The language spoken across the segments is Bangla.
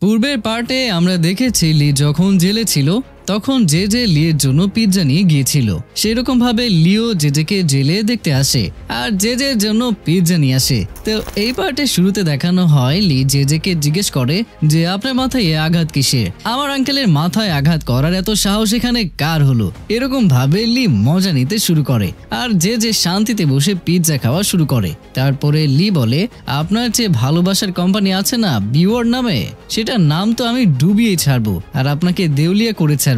পূর্বের পার্টে আমরা দেখেছি লি যখন জেলে ছিল তখন জে লিয়ের জন্য পিৎজা নিয়ে গিয়েছিল। সেরকম ভাবে লিও জেজেকে জেলে দেখতে আসে আর জেজের জন্য পিৎজা নিয়ে আসে। তো এই পার্টে শুরুতে দেখানো হয় লি জেজেকে জিজ্ঞেস করে যে আপনার মাথায় আঘাত কিসের, আমার আঙ্কেলের মাথায় আঘাত করার এত সাহস এখানে কার হলো। এরকম ভাবে লি মজা নিতে শুরু করে আর জে শান্তিতে বসে পিৎজা খাওয়া শুরু করে। তারপরে লি বলে আপনার যে ভালোবাসার কোম্পানি আছে না বিওয়ার্ড নামে, সেটার নাম তো আমি ডুবিয়ে ছাড়বো আর আপনাকে দেউলিয়া করে ছাড়বো।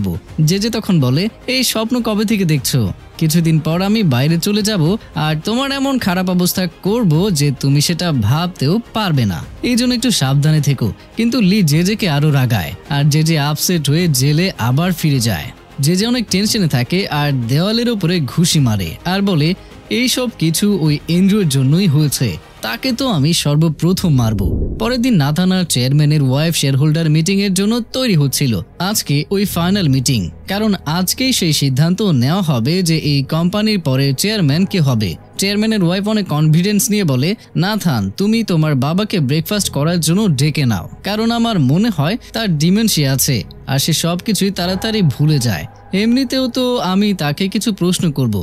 জে তখন বলে এই স্বপ্ন কবে থেকে দেখছো, কিছুদিন পর আমি বাইরে চলে যাব আর তোমার এমন খারাপ অবস্থা করব যে তুমি সেটা ভাবতেও পারবে না, এই জন্য একটু সাবধানে থেকো। কিন্তু লি জেকে আরো রাগায় আর জে আপসেট হয়ে জেলে আবার ফিরে যায়। জে অনেক টেনশনে থাকে আর দেওয়ালের উপরে ঘুষি মারে আর বলে এই সব কিছু ওই এন্ড্রুর জন্যই হয়েছে, তাকে তো আমি সর্বপ্রথম মারব। পরের দিন নাথান আর চেয়ারম্যানের ওয়াইফ শেয়ার হোল্ডার মিটিং এর জন্য তৈরি হচ্ছিল। আজকে ওই ফাইনাল মিটিং, কারণ আজকেই সেই সিদ্ধান্ত নেওয়া হবে যে এই কোম্পানির পরে চেয়ারম্যান কে হবে। চেয়ারম্যানের ওয়াইফ অনেক কনফিডেন্স নিয়ে বলে নাথান তুমি তোমার বাবাকে ব্রেকফাস্ট করার জন্য ডেকে নাও, কারণ আমার মনে হয় তার ডিমেনশিয়া আছে আর সে সবকিছুই তাড়াতাড়ি ভুলে যায়। এমনিতেও তো আমি তাকে কিছু প্রশ্ন করব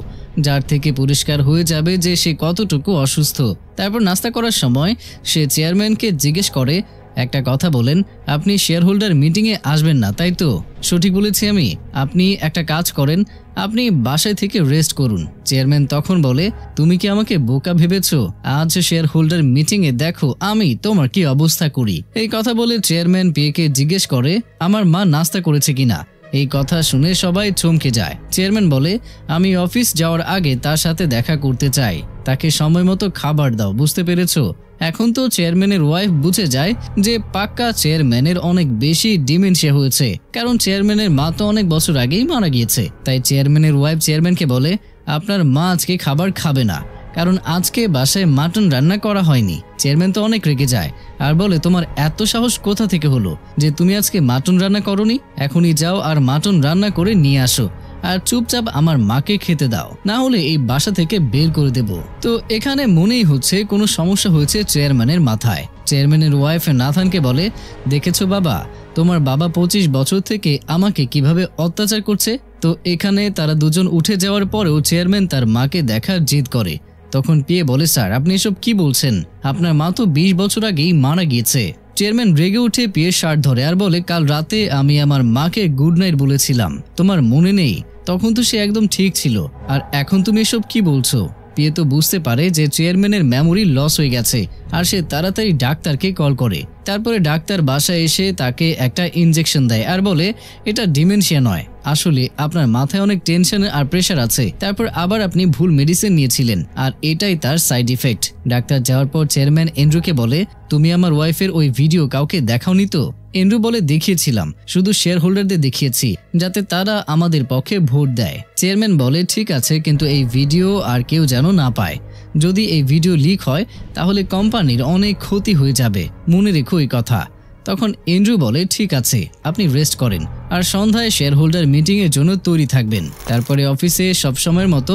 যার থেকে পরিষ্কার হয়ে যাবে যে সে কতটুকু অসুস্থ। তারপর নাস্তা করার সময় সে চেয়ারম্যানকে জিজ্ঞেস করে একটা কথা বলেন, আপনি শেয়ার হোল্ডার মিটিংয়ে আসবেন না তাই তো? সঠিক বলেছি আমি? আপনি একটা কাজ করেন, আপনি বাসায় থেকে রেস্ট করুন। চেয়ারম্যান তখন বলে তুমি কি আমাকে বোকা ভেবেছো? আজ শেয়ার হোল্ডার মিটিংয়ে দেখো আমি তোমার কি অবস্থা করি। এই কথা বলে চেয়ারম্যান পিএকে জিজ্ঞেস করে আমার মা নাস্তা করেছে কিনা। এই কথা শুনে সবাই চমকে যায়। চেয়ারম্যান বলে আমি অফিস যাওয়ার আগে তার সাথে দেখা করতে চাই, তাকে সময় মতো খাবার দাও, বুঝতে পেরেছো? এখন তো চেয়ারম্যানের ওয়াইফ বুঝে যায় যে পাক্কা চেয়ারম্যানের অনেক বেশি ডিমেনশিয়া হয়েছে, কারণ চেয়ারম্যানের মা তো অনেক বছর আগেই মারা গিয়েছে। তাই চেয়ারম্যানের ওয়াইফ চেয়ারম্যানকে বলে আপনার মা আজকে খাবার খাবে না, কারণ আজকে বাসায় মাটন রান্না করা হয়নি। চেয়ারম্যান তো অনেক রেগে যায় আর বলে তোমার এত সাহস কোথা থেকে হলো যে তুমি আজকে মাটন রান্না করনি? এখনই যাও আর মাটন রান্না করে নিয়ে আসো আর চুপচাপ আমার মাকে খেতে দাও, না হলে এই বাসা থেকে বের করে দেব। তো এখানে মনেই হচ্ছে কোনো সমস্যা হয়েছে চেয়ারম্যানের মাথায়। চেয়ারম্যানের ওয়াইফ নাথানকে বলে দেখেছো বাবা, তোমার বাবা 25 বছর থেকে আমাকে কিভাবে অত্যাচার করছে। তো এখানে তারা দুজন উঠে যাওয়ার পরেও চেয়ারম্যান তার মাকে দেখার জিদ করে। তখন পিএ বলে স্যার আপনি এসব কি বলছেন, আপনার মা তো 20 বছর আগেই মারা গিয়েছে। চেয়ারম্যান রেগে উঠে পিএর শার্ট ধরে আর বলে কাল রাতে আমি আমার মাকে গুড নাইট বলেছিলাম, তোমার মনে নেই? তখন তো সে একদম ঠিক ছিল, আর এখন তুমি এসব কি বলছো? পিএ তো বুঝতে পারে যে চেয়ারম্যানের মেমোরি লস হয়ে গেছে আর সে তাড়াতাড়ি ডাক্তারকে কল করে। তারপরে ডাক্তার বাসায় এসে তাকে একটা ইনজেকশন দেয় আর বলে এটা ডিমেনশিয়া নয়, আসলে আপনার মাথায় অনেক টেনশন আর প্রেশার আছে, তারপর আবার আপনি ভুল মেডিসিন নিয়েছিলেন আর এটাই তার সাইড ইফেক্ট। ডাক্তার যাওয়ার পর চেয়ারম্যান এন্ড্রুকে বলে তুমি আমার ওয়াইফের ওই ভিডিও কাউকে দেখাওনি তো? এন্ড্রু বলে দেখিয়েছিলাম, শুধু শেয়ার হোল্ডারদের দেখিয়েছি যাতে তারা আমাদের পক্ষে ভোট দেয়। চেয়ারম্যান বলে ঠিক আছে, কিন্তু এই ভিডিও আর কেউ যেন না পায়। যদি এই ভিডিও লিক হয় তাহলে কোম্পানির অনেক ক্ষতি হয়ে যাবে, মনে রেখো এই কথা। তখন এন্ড্রু বলে ঠিক আছে, আপনি রেস্ট করেন আর সন্ধ্যায় শেয়ার হোল্ডার মিটিং এর জন্য তৈরি থাকবেন। তারপরে অফিসে সবসময়ের মতো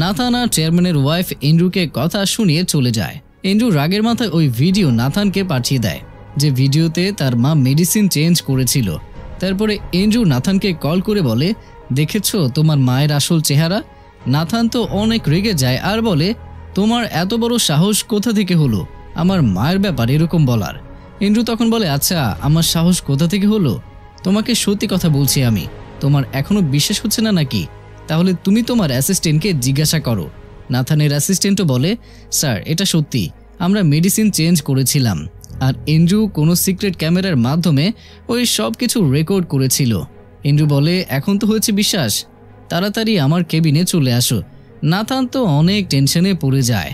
নাথান আর চেয়ারম্যানের ওয়াইফ এন্ড্রুকে কথা শুনিয়ে চলে যায়। এন্ড্রু রাগের মাথায় ওই ভিডিও নাথানকে পাঠিয়ে দেয় যে ভিডিওতে তার মা মেডিসিন চেঞ্জ করেছিল। তারপরে এন্ড্রু নাথানকে কল করে বলে দেখেছো তোমার মায়ের আসল চেহারা? নাথান তো অনেক রেগে যায় আর বলে তোমার এত বড় সাহস কোথা থেকে হলো আমার মায়ের ব্যাপারে এরকম বলার? এন্ড্রু তখন বলে আচ্ছা আমার সাহস কোথা থেকে হলো? তোমাকে সত্যি কথা বলছি আমি, তোমার এখনো বিশ্বাস হচ্ছে না নাকি? তাহলে তুমি তোমার অ্যাসিস্ট্যান্টকে জিজ্ঞাসা করো। নাথানের অ্যাসিস্ট্যান্টও বলে স্যার এটা সত্যি, আমরা মেডিসিন চেঞ্জ করেছিলাম আর এন্ড্রু কোনো সিক্রেট ক্যামেরার মাধ্যমে ওই সব কিছু রেকর্ড করেছিল। এন্ড্রু বলে এখন তো হয়েছে বিশ্বাস, তাড়াতাড়ি আমার কেবিনে চলে আসো। নাথান তো অনেক টেনশনে পড়ে যায়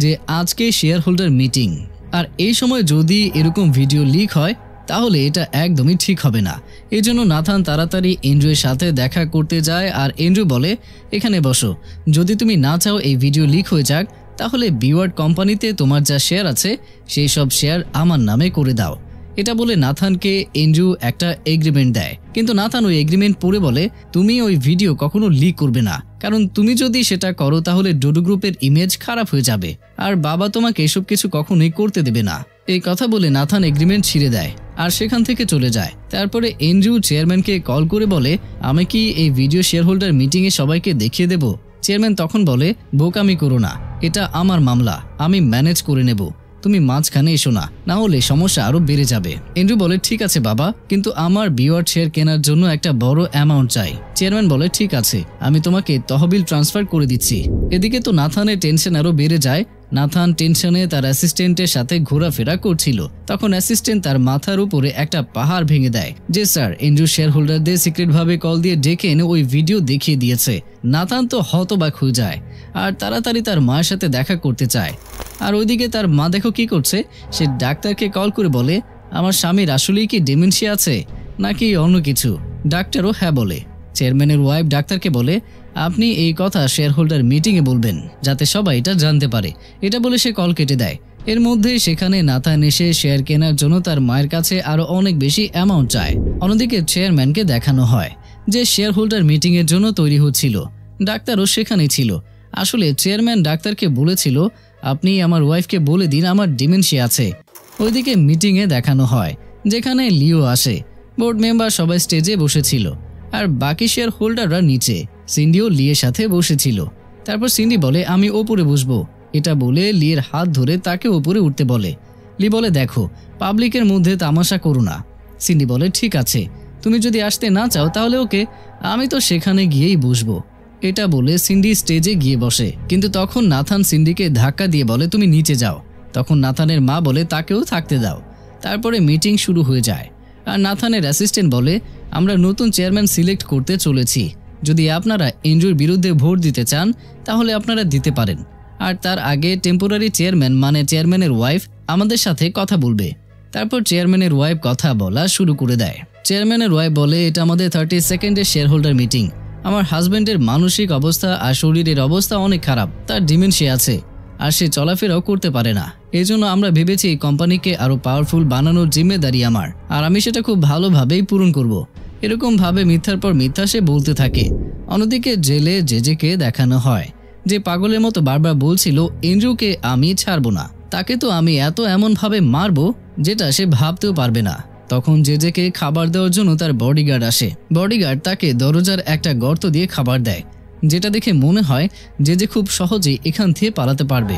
যে আজকে শেয়ার হোল্ডার মিটিং, আর এই সময় যদি এরকম ভিডিও লিক হয় তাহলে এটা একদমই ঠিক হবে না। এই জন্য নাথান তাড়াতাড়ি এন্ড্রুয়ের সাথে দেখা করতে যায় আর এন্ড্রু বলে এখানে বসো, যদি তুমি না চাও এই ভিডিও লিক হয়ে যাক তাহলে বিওয়ার্ড কোম্পানিতে তোমার যা শেয়ার আছে সেই সব শেয়ার আমার নামে করে দাও। এটা বলে নাথানকে এন্ড্রু একটা এগ্রিমেন্ট দেয়, কিন্তু নাথান ওই এগ্রিমেন্ট পড়ে বলে তুমি ওই ভিডিও কখনো লিক করবে না, কারণ তুমি যদি সেটা করো তাহলে ডোডো গ্রুপের ইমেজ খারাপ হয়ে যাবে আর বাবা তোমাকে এসব কিছু কখনোই করতে দেবে না। এই কথা বলে নাথান এগ্রিমেন্ট ছিঁড়ে দেয় আর সেখান থেকে চলে যায়। তারপরে এন্ড্রু চেয়ারম্যানকে কল করে বলে, আমি কি এই ভিডিও শেয়ার হোল্ডার মিটিংয়ে সবাইকে দেখিয়ে দেব? চেয়ারম্যান তখন বলে, বোকামি করো না, এটা আমার মামলা, আমি ম্যানেজ করে নেব, তুমি মাঝখানে এসো না, না হলে সমস্যা আরো বেড়ে যাবে। এন্ড্রু বলে, ঠিক আছে বাবা, কিন্তু আমার বিওয়ার শেয়ার কেনার জন্য একটা বড় অ্যামাউন্ট চাই। চেয়ারম্যান বলে, ঠিক আছে, আমি তোমাকে তহবিল ট্রান্সফার করে দিচ্ছি। এদিকে তো নাথানের টেনশন আরো বেড়ে যায়। নাথান টেনশনে তার অ্যাসিস্ট্যান্টের সাথে ঘোরাফেরা করছিল। তখন অ্যাসিস্ট্যান্ট তার মাথার উপরে একটা পাহাড় ভেঙে দেয়। যে স্যার, এন্ড্রু শেয়ার হোল্ডারদের সিক্রেট ভাবে কল দিয়ে ডেকে এনে ওই ভিডিও দেখিয়ে দিয়েছে। নাথান তো হতবাক হয়ে যায় আর তাড়াতাড়ি তার মায়ের সাথে দেখা করতে চায়। আর ওইদিকে তার মা দেখো কি করছে, সে ডাক্তারকে কল করে বলে, আমার স্বামীর আসলেই কি ডিমেনশিয়া আছে নাকি অন্য কিছু? ডাক্তারও হ্যাঁ বলে। চেয়ারম্যানের ওয়াইফ ডাক্তারকে বলে, আপনি এই কথা শেয়ার হোল্ডার মিটিংয়ে বলবেন যাতে সবাই এটা জানতে পারে। এটা বলে সে কল কেটে দেয়। এর মধ্যেই সেখানে নাথান এসে শেয়ার কেনার জন্য তার মায়ের কাছে আরো অনেক বেশি অ্যামাউন্ট চায়। অন্যদিকে চেয়ারম্যানকে দেখানো হয় যে শেয়ার হোল্ডার মিটিংয়ের জন্য তৈরি হচ্ছিল। ডাক্তারও সেখানেই ছিল। আসলে চেয়ারম্যান ডাক্তারকে বলেছিল, আপনি আমার ওয়াইফকে বলে দিন আমার ডিমেনশিয়া আছে। ওইদিকে মিটিংয়ে দেখানো হয় যেখানে লিও আসে। বোর্ড মেম্বার সবাই স্টেজে বসেছিল আর বাকি শেয়ার হোল্ডাররা নিচে। সিন্ডিও লিয়ের সাথে বসেছিল। তারপর সিন্ডি বলে, আমি ওপরে বসবো। এটা বলে লিয়ের হাত ধরে তাকে ওপরে উঠতে বলে। লি বলে, দেখো, পাবলিকের মধ্যে তামাশা করো না। সিন্ডি বলে, ঠিক আছে, তুমি যদি আসতে না চাও তাহলে ওকে, আমি তো সেখানে গিয়েই বসবো। এটা বলে সিন্ডি স্টেজে গিয়ে বসে। কিন্তু তখন নাথান সিন্ডিকে ধাক্কা দিয়ে বলে, তুমি নিচে যাও। তখন নাথানের মা বলে, তাকেও থাকতে দাও। তারপরে মিটিং শুরু হয়ে যায় আর নাথানের অ্যাসিস্ট্যান্ট বলে, আমরা নতুন চেয়ারম্যান সিলেক্ট করতে চলেছি। যদি আপনারা এন্ড্রুর বিরুদ্ধে ভোট দিতে চান তাহলে আপনারা দিতে পারেন। আর তার আগে টেম্পোরারি চেয়ারম্যান মানে চেয়ারম্যানের ওয়াইফ আমাদের সাথে কথা বলবে। তারপর চেয়ারম্যানের ওয়াইফ কথা বলা শুরু করে দেয়। চেয়ারম্যানের ওয়াইফ বলে, এটা আমাদের 30 সেকেন্ডের শেয়ার হোল্ডার মিটিং। আমার হাজবেন্ডের মানসিক অবস্থা আর শরীরের অবস্থা অনেক খারাপ। তার ডিমেনশিয়া আছে আর সে চলাফেরাও করতে পারে না। এই জন্য আমরা ভেবেছি এই কোম্পানিকে আরো পাওয়ারফুল বানানোর জিম্মেদারি আমার, আর আমি সেটা খুব ভালোভাবেই পূরণ করব। এরকম ভাবে মিথ্যার পর মিথ্যা সে বলতে থাকে। অন্যদিকে জেলে জেজেকে দেখানো হয় যে পাগলের মতো বারবার বলছিল, এন্ড্রুকে আমি ছাড়বো না, তাকে তো আমি এমন ভাবে মারবো যেটা সে ভাবতেও পারবে না। তখন জেজেকে খাবার দেওয়ার জন্য তার বডিগার্ড আসে। বডিগার্ড তাকে দরজার একটা গর্ত দিয়ে খাবার দেয়, যেটা দেখে মনে হয় জেজে খুব সহজেই এখান থেকে পালাতে পারবে।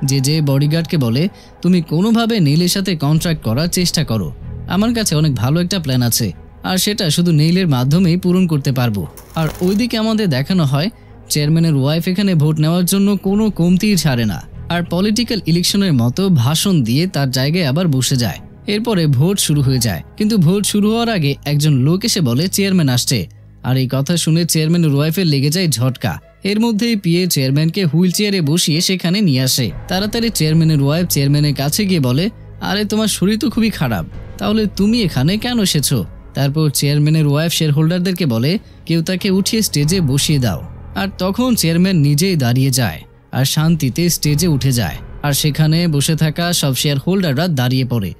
জেজে বডিগার্ডকে বলে, তুমি কোনোভাবে নীলের সাথে কন্ট্রাক্ট করার চেষ্টা করো, আমার কাছে অনেক ভালো একটা প্ল্যান আছে আর সেটা শুধু নীলের মাধ্যমেই পূরণ করতে পারবো। আর ওইদিকে আমাদের দেখানো হয় চেয়ারম্যানের ওয়াইফ এখানে ভোট নেওয়ার জন্য কোনো কমতি ছাড়ে না আর পলিটিক্যাল ইলেকশনের মতো ভাষণ দিয়ে তার জায়গায় আবার বসে যায়। এরপরে ভোট শুরু হয়ে যায়, কিন্তু ভোট শুরু হওয়ার আগে একজন লোক এসে বলে চেয়ারম্যান আসছে। আর এই কথা শুনে চেয়ারম্যানের ওয়াইফের লেগে যায় ঝটকা। এর মধ্যেই পিএ চেয়ারম্যানকে হুইল চেয়ারে বসিয়ে সেখানে নিয়ে আসে। তাড়াতাড়ি চেয়ারম্যানের ওয়াইফ চেয়ারম্যানের কাছে গিয়ে বলে, আরে তোমার শরীর তো খুবই খারাপ, তাহলে তুমি এখানে কেন এসেছো? তারপর চেয়ারম্যানের ওয়াইফ শেয়ার হোল্ডারদেরকে বলে, কেউ তাকে উঠিয়ে স্টেজে বসিয়ে দাও। আর তখন চেয়ারম্যান নিজেই দাঁড়িয়ে যায় আর শান্তিতে স্টেজে উঠে যায়। আর সেখানে বসে থাকা সব শেয়ার হোল্ডাররা দাঁড়িয়ে পড়ে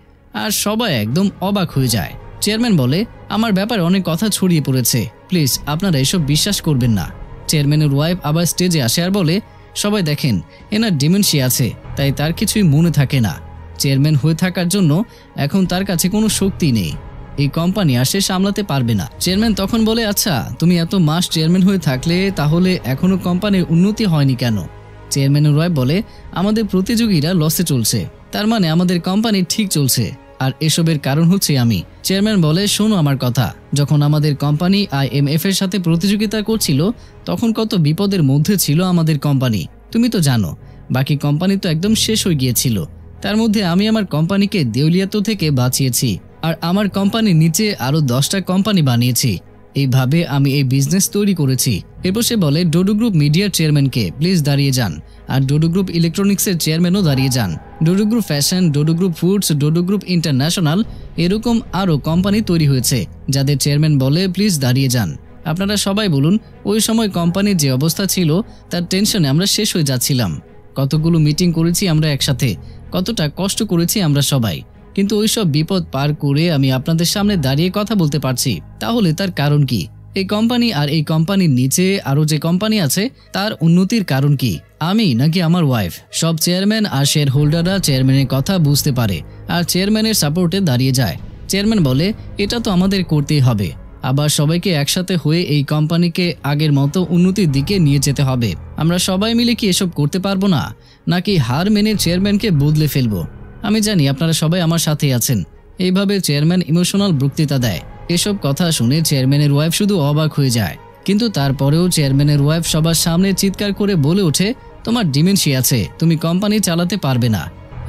আর সবাই একদম অবাক হয়ে যায়। চেয়ারম্যান বলে, আমার ব্যাপারে অনেক কথা ছড়িয়ে পড়েছে, প্লিজ আপনারা এসব বিশ্বাস করবেন না। চেয়ারম্যানের ওয়াইফ আবার স্টেজে আসে আর বলে, সবাই দেখেন, এনার ডিমেনশিয়া আছে, তাই তার কিছুই মনে থাকে না। চেয়ারম্যান হয়ে থাকার জন্য এখন তার কাছে কোনো শক্তি নেই, এই কোম্পানি আর সে সামলাতে পারবে না। চেয়ারম্যান তখন বলে, আচ্ছা তুমি এত মাস চেয়ারম্যান হয়ে থাকলে তাহলে এখনো কোম্পানির উন্নতি হয়নি কেন? চেয়ারম্যানের ওয়াইফ বলে, আমাদের প্রতিযোগীরা লসে চলছে, তার মানে আমাদের কোম্পানি ঠিক চলছে, আর এসবের কারণ হচ্ছে আমি। চেয়ারম্যান বলে, শোনো আমার কথা, যখন আমাদের কোম্পানি IMF এর সাথে প্রতিযোগিতা করছিল তখন কত বিপদের মধ্যে ছিল আমাদের কোম্পানি, তুমি তো জানো। বাকি কোম্পানি তো একদম শেষ হয়ে গিয়েছিল, তার মধ্যে আমি আমার কোম্পানিকে দেউলিয়াত থেকে বাঁচিয়েছি আর আমার কোম্পানির নিচে আরো 10টা কোম্পানি বানিয়েছি। এইভাবে আমি এই বিজনেস তৈরি করেছি। এরপর সে বলে, ডোডো গ্রুপ মিডিয়ার চেয়ারম্যানকে প্লিজ দাঁড়িয়ে যান, আর ডোডো গ্রুপ ইলেকট্রনিক্সের চেয়ারম্যানও দাঁড়িয়ে যান। Dodo group fashion, Dodo group foods, Dodo group international, এরকম আরও কোম্পানি তৈরি হয়েছে যাদের চেয়ারম্যান বলে, প্লিজ দাঁড়িয়ে যান। আপনারা সবাই বলুন, ওই সময় কোম্পানির যে অবস্থা ছিল তার টেনশনে আমরা শেষ হয়ে যাচ্ছিলাম। কতগুলো মিটিং করেছি আমরা একসাথে, কতটা কষ্ট করেছি আমরা সবাই, কিন্তু ওইসব বিপদ পার করে আমি আপনাদের সামনে দাঁড়িয়ে কথা বলতে পারছি, তাহলে তার কারণ কি? এই কোম্পানি আর এই কোম্পানির নিচে আরো যে কোম্পানি আছে তার উন্নতির কারণ কি? আমি নাকি আমার ওয়াইফ? সব চেয়ারম্যান আর শেয়ার হোল্ডাররা চেয়ারম্যানের কথা বুঝতে পারে আর চেয়ারম্যানের সাপোর্টে দাঁড়িয়ে যায়। চেয়ারম্যান বলে, এটা তো আমাদের করতেই হবে। আবার সবাইকে একসাথে হয়ে এই কোম্পানিকে আগের মতো উন্নতির দিকে নিয়ে যেতে হবে। আমরা সবাই মিলে কি এসব করতে পারবো না, নাকি হার মেনে চেয়ারম্যানকে বদলে ফেলবো? আমি জানি আপনারা সবাই আমার সাথেই আছেন। এইভাবে চেয়ারম্যান ইমোশনাল বক্তৃতা দেয়। এসব কথা শুনে চেয়ারম্যানের ওয়াইফ শুধু অবাক হয়ে যায়। কিন্তু তারপরেও চেয়ারম্যানের ওয়াইফ সবার সামনে চিৎকার করে বলে ওঠে, তোমার ডিমেনশিয়া আছে, তুমি কোম্পানি চালাতে পারবে না।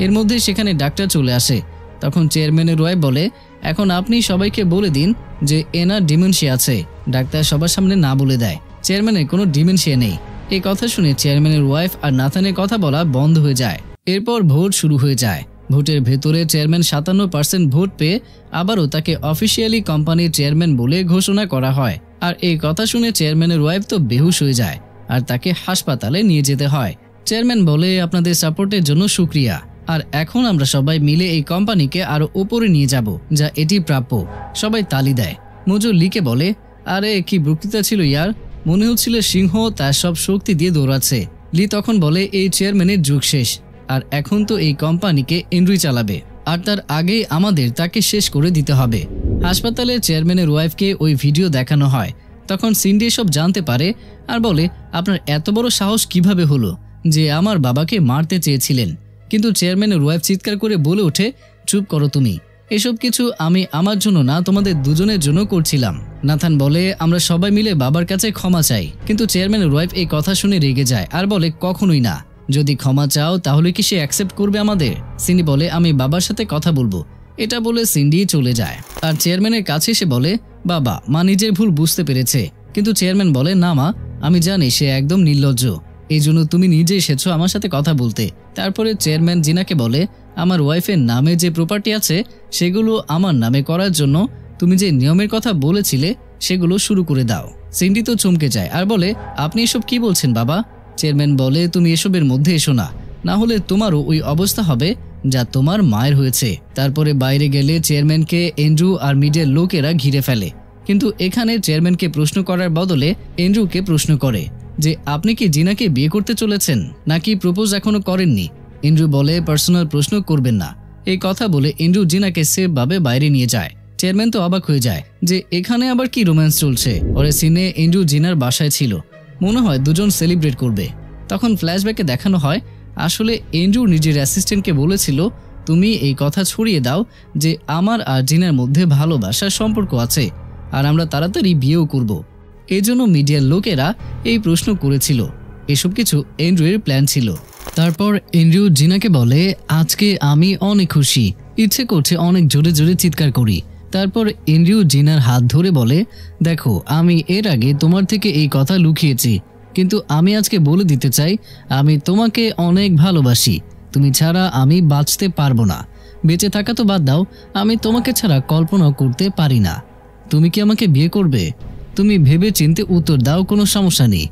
এর মধ্যে সেখানে ডাক্তার চলে আসে। তখন চেয়ারম্যানের ওয়াইফ বলে, এখন আপনি সবাইকে বলে দিন যে এনার ডিমেনশিয়া আছে। ডাক্তার সবার সামনে না বলে দেয় চেয়ারম্যানের কোনো ডিমেনশিয়া নেই। এই কথা শুনে চেয়ারম্যানের ওয়াইফ আর নাথানের কথা বলা বন্ধ হয়ে যায়। এরপর ভোট শুরু হয়ে যায়। ভোটের ভেতরে চেয়ারম্যান 57% ভোট পেয়ে আবারও তাকে অফিসিয়ালি কোম্পানির চেয়ারম্যান বলে ঘোষণা করা হয়। আর এই কথা শুনে চেয়ারম্যানের ওয়াইফ তো বেহুশ হয়ে যায় আর তাকে হাসপাতালে নিয়ে যেতে হয়। চেয়ারম্যান বলে, আপনাদের সাপোর্টের জন্য শুক্রিয়া। আর এখন আমরা সবাই মিলে এই কোম্পানিকে আরো উপরে নিয়ে যাব, যা এটি প্রাপ্য। সবাই তালি দেয়। মজুর লিকে বলে, আরে কি বক্তৃতা ছিল ইয়ার, মনে হচ্ছিল সিংহ তার সব শক্তি দিয়ে দৌড়াচ্ছে। লি তখন বলে, এই চেয়ারম্যানের যুগ শেষ, আর এখন তো এই কোম্পানিকে এন্ড্রুই চালাবে, আর তার আগেই আমাদের তাকে শেষ করে দিতে হবে। হাসপাতালে চেয়ারম্যানের ওয়াইফকে ওই ভিডিও দেখানো হয়। তখন সিন্ডি সব জানতে পারে আর বলে, আপনার এত বড় সাহস কিভাবে হলো যে আমার বাবাকে মারতে চেয়েছিলেন? কিন্তু চেয়ারম্যানের ওয়াইফ চিৎকার করে বলে ওঠে, চুপ করো তুমি, এসব কিছু আমি আমার জন্য না, তোমাদের দুজনের জন্য করছিলাম। নাথান বলে, আমরা সবাই মিলে বাবার কাছে ক্ষমা চাই। কিন্তু চেয়ারম্যানের ওয়াইফ এই কথা শুনে রেগে যায় আর বলে, কখনোই না, যদি ক্ষমা চাও তাহলে কি সে অ্যাকসেপ্ট করবে আমাদের? সিন্ডি বলে, আমি বাবার সাথে কথা বলবো। এটা বলে সিন্ডি চলে যায়। আর চেয়ারম্যানের কাছে এসে বলে, বাবা, মা নিজের ভুল বুঝতে পেরেছে। কিন্তু চেয়ারম্যান বলে, না মা, আমি জানি সে একদম নির্লজ্জ, এই জন্য তুমি নিজে এসেছো আমার সাথে কথা বলতে। তারপরে চেয়ারম্যান জিনাকে বলে, আমার ওয়াইফের নামে যে প্রপার্টি আছে সেগুলো আমার নামে করার জন্য তুমি যে নিয়মের কথা বলেছিলে সেগুলো শুরু করে দাও। সিন্ডি তো চমকে যায় আর বলে, আপনি এসব কি বলছেন বাবা? চেয়ারম্যান বলে, তুমি এসবের মধ্যে এসো না, না হলে তোমারও ওই অবস্থা হবে যা তোমার মায়ের হয়েছে। তারপরে বাইরে গেলে চেয়ারম্যানকে এন্ড্রু আর মিডিয়ার লোকেরা ঘিরে ফেলে। কিন্তু এখানে চেয়ারম্যানকে প্রশ্ন করার বদলে এন্ড্রুকে প্রশ্ন করে যে, আপনি কি জিনাকে বিয়ে করতে চলেছেন নাকি প্রপোজ এখনো করেননি? এন্ড্রু বলে, পার্সোনাল প্রশ্ন করবেন না। এই কথা বলে এন্ড্রু জিনাকে সেফ ভাবে বাইরে নিয়ে যায়। চেয়ারম্যান তো অবাক হয়ে যায় যে এখানে আবার কি রোম্যান্স চলছে। পরে সিনে এন্ড্রু জিনার বাসায় ছিল, মনে হয় দুজন সেলিব্রেট করবে। তখন ফ্ল্যাশব্যাকে দেখানো হয় আসলে এন্ড্রু নিজের অ্যাসিস্ট্যান্টকে বলেছিল, তুমি এই কথা ছড়িয়ে দাও যে আমার আর জিনার মধ্যে ভালোবাসার সম্পর্ক আছে আর আমরা তাড়াতাড়ি বিয়েও করব। এই জন্য মিডিয়ার লোকেরা এই প্রশ্ন করেছিল। এসব কিছু এন্ড্রুয়ের প্ল্যান ছিল। তারপর এন্ড্রু জিনাকে বলে, আজকে আমি অনেক খুশি, ইচ্ছে করছে অনেক জোরে জোরে চিৎকার করি। তারপর এন্ড্রু জিনার হাত ধরে বলে, দেখো, আমি এর আগে তোমার থেকে এই কথা লুকিয়েছি, কিন্তু আমি আজকে বলে দিতে চাই, আমি তোমাকে অনেক ভালোবাসি। তুমি ছাড়া আমি বাঁচতে পারবো না। বেঁচে থাকা তো বাদ দাও, আমি তোমাকে ছাড়া কল্পনাও করতে পারি না। তুমি কি আমাকে বিয়ে করবে? তুমি ভেবে চিন্তে উত্তর দাও, কোনো সমস্যা নেই,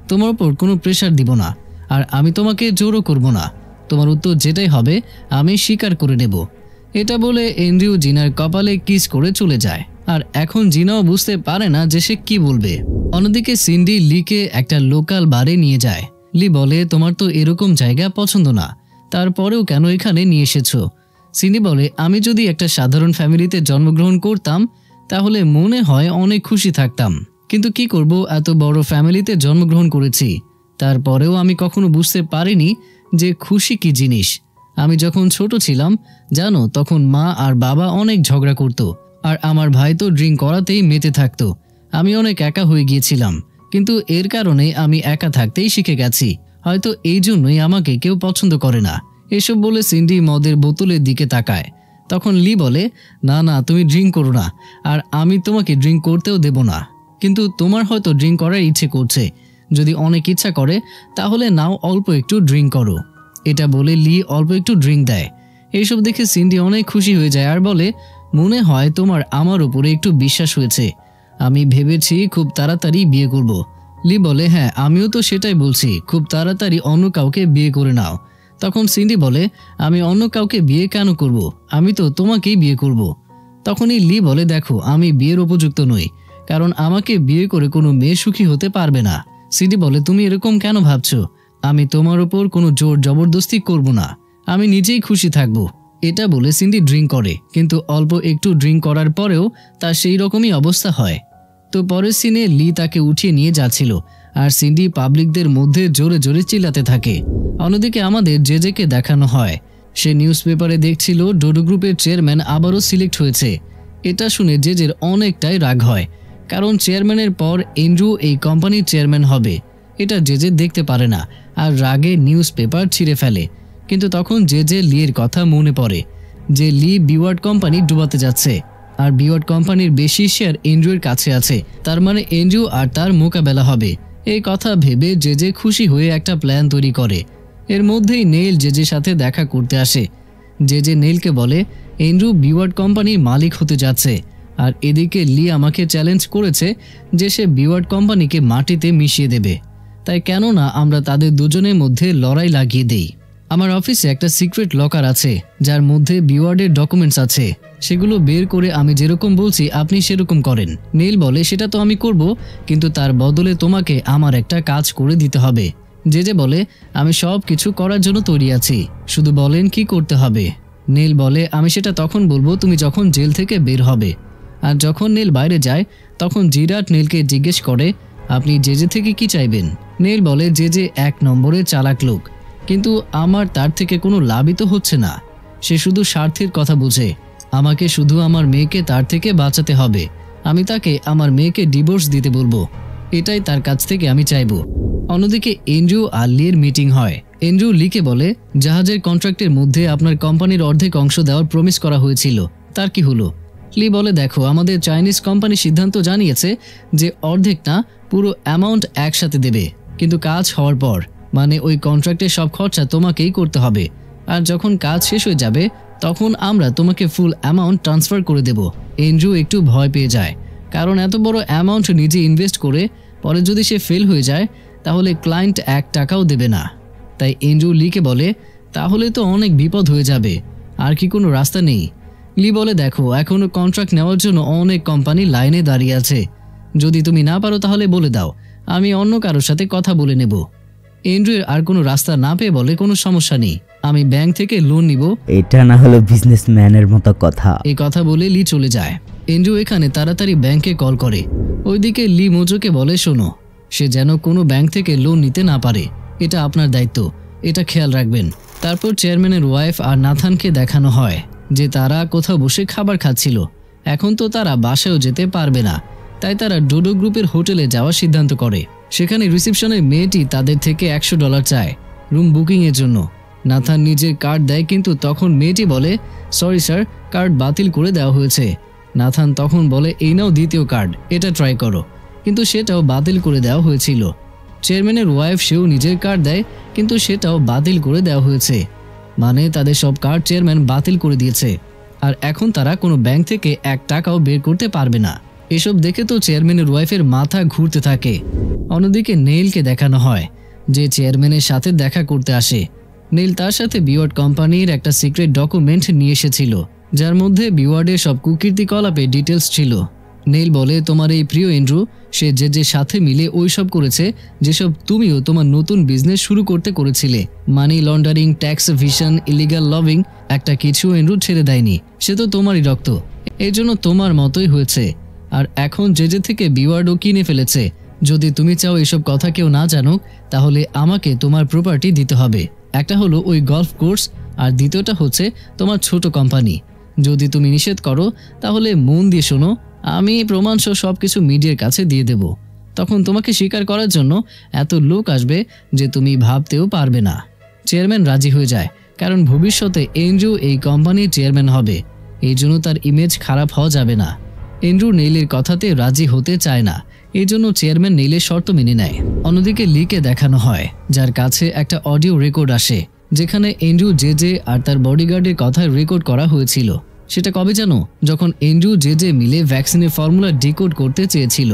তোমার উপর কোনো প্রেশার দিব না, আর আমি তোমাকে জোরও করব না। তোমার উত্তর যেটাই হবে আমি স্বীকার করে নেব। এটা বলে এন্ড্রু জিনার কপালে কিস করে চলে যায়। আর এখন জিনাও বুঝতে পারে না যে সে কি বলবে। অন্যদিকে সিন্ডি লিকে একটা লোকাল বারে নিয়ে যায়। লি বলে, তোমার তো এরকম জায়গা পছন্দ না, তারপরেও কেন এখানে নিয়ে এসেছো? সিন্ডি বলে, আমি যদি একটা সাধারণ ফ্যামিলিতে জন্মগ্রহণ করতাম তাহলে মনে হয় অনেক খুশি থাকতাম, কিন্তু কি করব, এত বড় ফ্যামিলিতে জন্মগ্রহণ করেছি। তারপরেও আমি কখনো বুঝতে পারিনি যে খুশি কি জিনিস। আমি যখন ছোট ছিলাম জানো, তখন মা আর বাবা অনেক ঝগড়া করত, আর আমার ভাই তো ড্রিঙ্ক করাতেই মেতে থাকতো। আমি অনেক একা হয়ে গিয়েছিলাম, কিন্তু এর কারণে আমি একা থাকতেই শিখে গেছি। হয়তো এই জন্যই আমাকে কেউ পছন্দ করে না। এসব বলে সিন্ডি মদের বোতলের দিকে তাকায়। তখন লি বলে, না না, তুমি ড্রিঙ্ক করো না, আর আমি তোমাকে ড্রিঙ্ক করতেও দেব না। কিন্তু তোমার হয়তো ড্রিঙ্ক করার ইচ্ছে করছে, যদি অনেক ইচ্ছা করে তাহলে নাও অল্প একটু ড্রিঙ্ক করো। এটা বলে লি অল্প একটু ড্রিঙ্ক দেয়। এইসব দেখে সিন্ডি অনেক খুশি হয়ে যায় আর বলে, মনে হয় তোমার আমার উপরে একটু বিশ্বাস হয়েছে। আমি ভেবেছি খুব তাড়াতাড়ি বিয়ে করব। লি বলে, হ্যাঁ, আমিও তো সেটাই বলছি, খুব তাড়াতাড়ি অন্য কাউকে বিয়ে করে নাও। তখন সিন্ডি বলে, আমি অন্য কাউকে বিয়ে কেন করব, আমি তো তোমাকেই বিয়ে করব। তখনই লি বলে, দেখো, আমি বিয়ের উপযুক্ত নই, কারণ আমাকে বিয়ে করে কোনো মেয়ে সুখী হতে পারবে না। সিন্ডি বলে, তুমি এরকম কেন ভাবছো? আমি তোমার উপর কোনো জোর জবরদস্তি করব না, আমি নিজেই খুশি থাকবো। এটা বলে সিন্ডি ড্রিঙ্ক করে, কিন্তু অল্প একটু ড্রিঙ্ক করার পরেও তার সেই রকমই অবস্থা হয়। তো পরের সিনে লি তাকে উঠিয়ে নিয়ে যাচ্ছিল, আর সিন্ডি পাবলিকদের মধ্যে জোরে জোরে চিল্লাতে থাকে। অন্যদিকে আমাদের জেজেকে দেখানো হয়, সে নিউজ পেপারে দেখছিল ডোডো গ্রুপের চেয়ারম্যান আবারও সিলেক্ট হয়েছে। এটা শুনে জেজের অনেকটাই রাগ হয়, কারণ চেয়ারম্যানের পর এন্ড্রু এই কোম্পানির চেয়ারম্যান হবে। এটা জেজে দেখতে পারে না, আর রাগে নিউজ পেপার ছিঁড়ে ফেলে। কিন্তু তখন জেজে লির কথা মনে পড়ে যে লি বিওয়ার্ড কোম্পানি ডুবাতে যাচ্ছে, আর বিওয়ার্ড কোম্পানির বেশি শেয়ার এন্ড্রুয়ের কাছে আছে। তার মানে এন্ড্রু আর তার মোকাবেলা হবে। এই কথা ভেবে জেজে খুশি হয়ে একটা প্ল্যান তৈরি করে। এর মধ্যেই নেইল জেজের সাথে দেখা করতে আসে। জেজে নেইলকে বলে এন্ড্রু বিওয়ার্ড কোম্পানির মালিক হতে যাচ্ছে, আর এদিকে লি আমাকে চ্যালেঞ্জ করেছে যে সে বিওয়ার্ড কোম্পানিকে মাটিতে মিশিয়ে দেবে। তাই কেন না আমরা তাদের দুজনের মধ্যে লড়াই লাগিয়ে দেই। আমার অফিসে একটা সিক্রেট লকার আছে যার মধ্যে বিওয়ার্ডের ডকুমেন্টস আছে, সেগুলো বের করে আমি যেরকম বলছি আপনি সেরকম করেন। নেইল বলে সেটা তো আমি করব, কিন্তু তার বদলে তোমাকে আমার একটা কাজ করে দিতে হবে। জেজে বলে আমি সব কিছু করার জন্য তৈরি আছি, শুধু বলেন কি করতে হবে। নেইল বলে আমি সেটা তখন বলবো তুমি যখন জেল থেকে বের হবে। আর যখন নেইল বাইরে যায় তখন জিরাট নেইলকে জিজ্ঞেস করে আপনি জেজে থেকে কি চাইবেন। নেইল বলে জেজে 1 নম্বরের চালাক লোক, কিন্তু আমার তার থেকে কোনো লাভই তো হচ্ছে না। সে শুধু স্বার্থের কথা বোঝে। আমাকে শুধু আমার মেয়েকে তার থেকে বাঁচাতে হবে। আমি তাকে আমার মেয়েকে ডিভোর্স দিতে বলবো, এটাই তার কাছ থেকে আমি চাইবো। অন্যদিকে এন্ড্রু আর লির মিটিং হয়। এন্ড্রু লিকে বলে জাহাজের কন্ট্রাক্টের মধ্যে আপনার কোম্পানির অর্ধেক অংশ দেওয়ার প্রমিস করা হয়েছিল, তার কি হলো? লি বলে দেখো, আমাদের চাইনিজ কোম্পানি সিদ্ধান্ত জানিয়েছে যে অর্ধেক না, পুরো অ্যামাউন্ট একসাথে দেবে, কিন্তু কাজ হওয়ার পর, মানে ওই কন্ট্রাক্টের সব খরচা তোমাকেই করতে হবে। আর যখন কাজ শেষ হয়ে যাবে তখন আমরা তোমাকে ফুল অ্যামাউন্ট ট্রান্সফার করে দেব। এন্ড্রু একটু ভয় পেয়ে যায়, কারণ এত বড় অ্যামাউন্ট নিজে ইনভেস্ট করে পরে যদি সে ফেল হয়ে যায় তাহলে ক্লায়েন্ট 1 টাকাও দেবে না। তাই এন্ড্রু লিকে বলে তাহলে তো অনেক বিপদ হয়ে যাবে, আর কি কোনো রাস্তা নেই? লি বলে দেখো, এখনো কন্ট্রাক্ট নেওয়ার জন্য অনেক কোম্পানি লাইনে দাঁড়িয়ে আছে, যদি তুমি না পারো তাহলে বলে দাও, আমি অন্য কারোর সাথে কথা বলে নেব। এন্ড্রুয়ের আর কোনো রাস্তা না পেয়ে বলে কোনো সমস্যা নেই, আমি ব্যাংক থেকে লোন নিব। এটা না হলো বিজনেসম্যানের মতো কথা। এই কথা বলে লি চলে যায়। এন্ড্রু এখানে তাড়াতাড়ি ব্যাংকে কল করে। ওইদিকে লি মোজোকে বলে শোনো, সে যেন কোনো ব্যাংক থেকে লোন নিতে না পারে, এটা আপনার দায়িত্ব, এটা খেয়াল রাখবেন। তারপর চেয়ারম্যানের ওয়াইফ আর নাথানকে দেখানো হয় যে তারা কোথাও বসে খাবার খাচ্ছিল। এখন তো তারা বাসায়ও যেতে পারবে না, তাই তারা ডোডো গ্রুপের হোটেলে যাওয়ার সিদ্ধান্ত করে। সেখানে রিসেপশনের মেয়েটি তাদের থেকে $100 চায় রুম বুকিংয়ের জন্য। নাথান নিজের কার্ড দেয়, কিন্তু তখন মেয়েটি বলে সরি স্যার, কার্ড বাতিল করে দেওয়া হয়েছে। নাথান তখন বলে এই নাও দ্বিতীয় কার্ড, এটা ট্রাই করো, কিন্তু সেটাও বাতিল করে দেওয়া হয়েছিল। চেয়ারম্যানের ওয়াইফ সেও নিজের কার্ড দেয়, কিন্তু সেটাও বাতিল করে দেওয়া হয়েছে। মানে তাদের সব কার্ড চেয়ারম্যান বাতিল করে দিয়েছে, আর এখন তারা কোনো ব্যাংক থেকে 1 টাকাও বের করতে পারবে না। এসব দেখে তো চেয়ারম্যানের ওয়াইফের মাথা ঘুরতে থাকে। অন্যদিকে নেইলকে দেখানো হয় যে চেয়ারম্যানের সাথে দেখা করতে আসে। নেইল তার সাথে বিওয়ার্ড কোম্পানির একটা সিক্রেট ডকুমেন্ট নিয়ে এসেছিল, যার মধ্যে বিওয়ার্ডের সব কুকীর্তিকলাপে ডিটেলস ছিল। নেইল বলে তোমার এই প্রিয় এন্ড্রু, সে যে সাথে মিলে ওইসব করেছে যেসব তুমিও তোমার নতুন বিজনেস শুরু করতে করেছিলে। Money laundering, tax aviation, illegal lobbying, একটা কিছু এন্ড্রু ছেড়ে দেয়নি। সে তো তোমারই রক্ত, এই জন্য তোমার মতোই হয়েছে। আর এখন যে থেকে বিওয়ার্ডও কিনে ফেলেছে। যদি তুমি চাও এসব কথা কেউ না জানুক, তাহলে আমাকে তোমার প্রপার্টি দিতে হবে। একটা হলো ওই গলফ কোর্স, আর দ্বিতীয়টা হচ্ছে তোমার ছোট কোম্পানি। যদি তুমি নিষেধ করো তাহলে মন দিয়ে শোনো, আমি প্রমাণসহ সব কিছু মিডিয়ার কাছে দিয়ে দেব। তখন তোমাকে স্বীকার করার জন্য এত লোক আসবে যে তুমি ভাবতেও পারবে না। চেয়ারম্যান রাজি হয়ে যায়, কারণ ভবিষ্যতে এন্ড্রু এই কোম্পানির চেয়ারম্যান হবে, এই জন্য তার ইমেজ খারাপ হওয়া যাবে না। এন্ড্রু নেইলের কথাতে রাজি হতে চায় না, এই জন্য চেয়ারম্যান নেইলের শর্ত মেনে নেয়। অন্যদিকে লিকে দেখানো হয়, যার কাছে একটা অডিও রেকর্ড আসে, যেখানে এন্ড্রু জে আর তার বডিগার্ডের কথা রেকর্ড করা হয়েছিল। সেটা কবে জানো? যখন এন্ড্রু জে মিলে ভ্যাকসিনের ফর্মুলা ডিকোড করতে চেয়েছিল।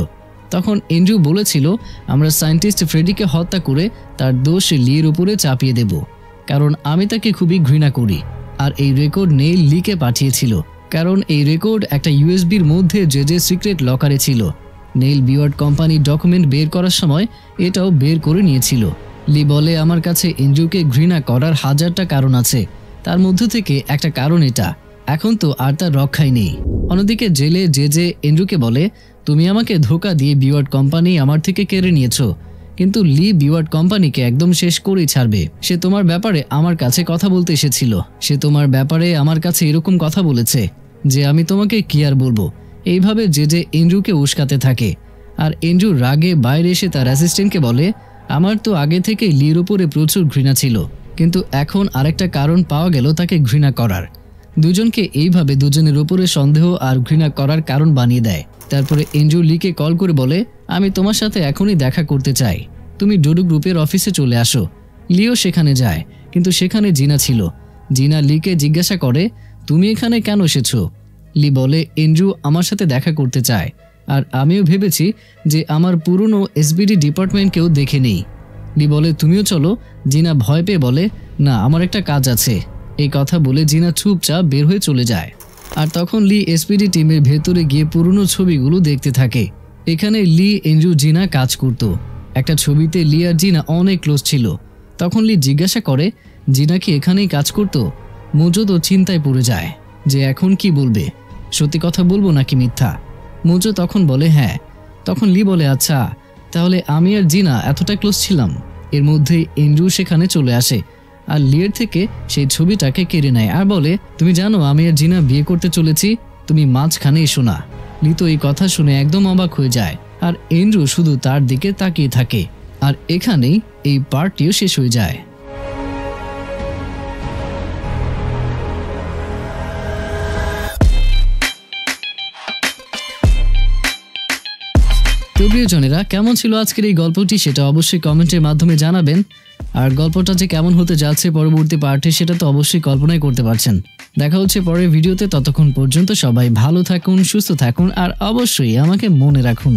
তখন এন্ড্রু বলেছিল আমরা সায়েন্টিস্ট ফ্রেডিকে হত্যা করে তার দোষ লির উপরে চাপিয়ে দেব, কারণ আমি তাকে খুবই ঘৃণা করি। আর এই রেকর্ড নেইল লিকে পাঠিয়েছিল, কারণ এই রেকর্ড একটা ইউএসবির মধ্যে জে সিক্রেট লকারে ছিল। নেইল বিওয়ার্ড কোম্পানির ডকুমেন্ট বের করার সময় এটাও বের করে নিয়েছিল। লি বলে আমার কাছে এন্ড্রুকে ঘৃণা করার 1000টা কারণ আছে, তার মধ্য থেকে একটা কারণ এটা, এখন তো আর তার রক্ষাই নেই। অন্যদিকে জেলে যে এন্ড্রুকে বলে, তুমি আমাকে ধোকা দিয়ে বিওয়ার্ড কোম্পানি আমার থেকে কেড়ে নিয়েছো, কিন্তু লি বিওয়ার্ড কোম্পানিকে একদম শেষ করেই ছাড়বে। সে তোমার ব্যাপারে আমার কাছে কথা বলতে এসেছিল, সে তোমার ব্যাপারে আমার কাছে এরকম কথা বলেছে যে আমি তোমাকে কি আর বলবো। এইভাবে যে এন্ড্রুকে উস্কাতে থাকে। আর এন্ড্রু রাগে বাইরে এসে তার অ্যাসিস্ট্যান্টকে বলে, আমার তো আগে থেকে লির উপরে প্রচুর ঘৃণা ছিল, কিন্তু এখন আরেকটা কারণ পাওয়া গেল তাকে ঘৃণা করার। দুজনকে এইভাবে দুজনের উপরে সন্দেহ আর ঘৃণা করার কারণ বানিয়ে দেয়। তারপরে এন্ড্রু লিকে কল করে বলে, আমি তোমার সাথে এখনই দেখা করতে চাই, তুমি ডুডু গ্রুপের অফিসে চলে আসো। লিও সেখানে যায়, কিন্তু সেখানে জিনা ছিল। জিনা লিকে জিজ্ঞাসা করে, তুমি এখানে কেন এসেছো? লি বলে, এন্ড্রু আমার সাথে দেখা করতে চায়, আর আমিও ভেবেছি যে আমার পুরনো এসবিডি ডিপার্টমেন্টকেও দেখে নেই। লি বলে, তুমিও চলো। জিনা ভয় পেয়ে বলে, না, আমার একটা কাজ আছে। এই কথা বলে জিনা চুপচাপ বের হয়ে চলে যায়। আর তখন লি এসপিডি টিমের ভেতরে গিয়ে পুরনো ছবিগুলো দেখতে থাকে। এখানে লি, এন্ড্রু, জিনা কাজ করত। একটা ছবিতে লি আর জিনা অনেক ক্লোজ ছিল। তখন লি জিজ্ঞাসা করে, জিনা কি এখানেই কাজ করত? মোজো তো চিন্তায় পড়ে যায় যে এখন কি বলবে, সত্যি কথা বলবো নাকি মিথ্যা। মোজো তখন বলে হ্যাঁ। তখন লি বলে, আচ্ছা, তাহলে আমি আর জিনা এতটা ক্লোজ ছিলাম। এর মধ্যেই এন্ড্রু সেখানে চলে আসে আর লিয়ের থেকে সেই ছবিটাকে কেড়ে নেয় আর বলে, তুমি জানো আমি আর জিনা বিয়ে করতে চলেছি, তুমি মাঝখানে এসো না। লি তো এই কথা শুনে একদম অবাক হয়ে যায় আর এন্ড্রু শুধু তার দিকে তাকিয়ে থাকে। আর এখানেই এই পার্টটিও শেষ হয়ে যায়। তো প্রিয়জনেরা, কেমন ছিল আজকের এই গল্পটি সেটা অবশ্যই কমেন্টের মাধ্যমে জানাবেন। আর গল্পটা যে কেমন হতে যাচ্ছে পরবর্তী পার্টে সেটা তো অবশ্যই কল্পনাই করতে পারছেন। দেখা হচ্ছে পরের ভিডিওতে, ততক্ষণ পর্যন্ত সবাই ভালো থাকুন, সুস্থ থাকুন আর অবশ্যই আমাকে মনে রাখুন।